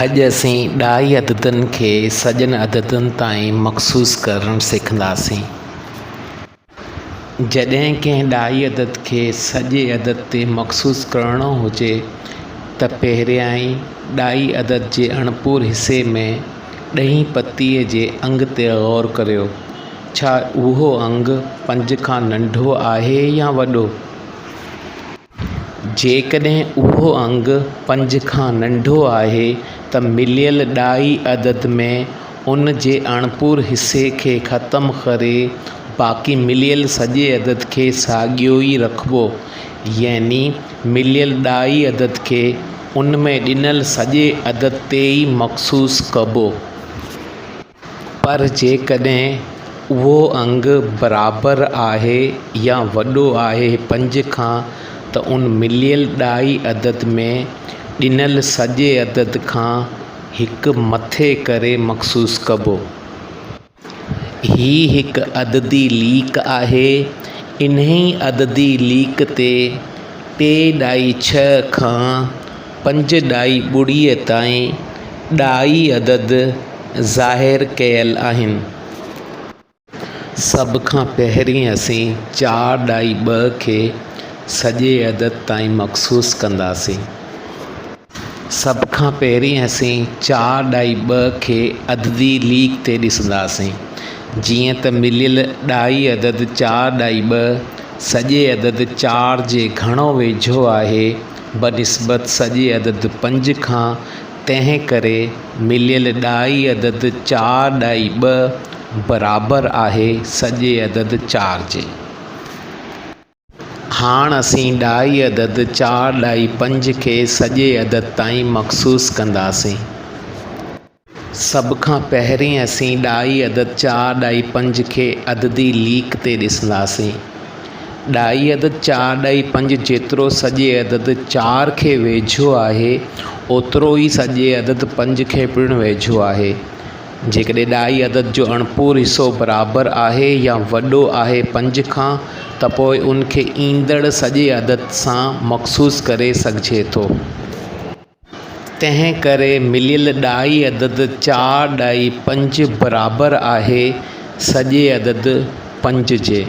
अॼु असीं ॾाई अददनि खे सॼनि अददनि ताईं मख़सूस करणु सिखंदासीं। जॾहिं कंहिं ॾाई अदद खे सॼे अदद ते मख़सूस करणो हुजे त पहिरियां ई ॾाई अदद जे अणपूर हिसे में ॾहीं पतीअ जे अंग ते ग़ौर करियो। छा उहो अंग 5 खां नंढो आहे या वॾो? जेकॾहिं उहो अंग 5 खां नंढो आहे त मिलियल ॾाई अदद में उन जे अणपूर हिसे खे ख़तमु करे बाक़ी मिलियल सॼे अदद खे साॻियो ई रखिबो, यानी मिलियल ॾाई अदद खे उन में ॾिनल सॼे अदद ते ई मख़सूस कबो। पर जेकॾहिं उहो अंग बराबरि आहे या वॾो आहे 5 खां, त उन मिलियल ॾाई अदद में ॾिनल सॼे अदद खां हिकु मथे करे मख़सूस कबो। हीउ हिकु अददी लीक आहे। इन्ही अददी लीक ते 2.6 खां 5.0 ताईं ॾाई अदद ज़ाहिर कयल आहिनि। सभ खां पहिरीं असीं 4.2 खे सॼे अदद ताईं मख़सूस कंदासीं। सभ खां पहिरीं असीं 4.2 खे अददी लीक ते ॾिसंदासीं। जीअं त मिलियल ॾाई अदद 4.2 सॼे अदद 4 जे घणो वेझो आहे बनिस्बत सॼे अदद 5 खां, तंहिं करे मिलियल ॾाई अदद 4.2 बराबरि आहे सॼे अदद 4 जे। हाणे असीं ॾाई अदद 4.5 खे सॼे अदद ताईं मख़सूस कंदासीं। सभ खां पहिरीं असीं ॾाई अदद 4.5 खे अददी लीक ते ॾिसंदासीं। ॾाई अदद 4.5 जेतिरो सॼे अदद 4 खे वेझो आहे, ओतिरो ई सॼे अदद 5 खे पिणु वेझो आहे। जेकॾहिं ॾाई अदद जो अणपूर हिसो बराबरि आहे या वॾो आहे 5 खां, त पोइ उन खे ईंदड़ सॼे अदद सां मख़सूस करे सघिजे थो। तंहिं करे मिलियल ॾाई अदद 4.5 बराबरि आहे सॼे अदद 5 जे।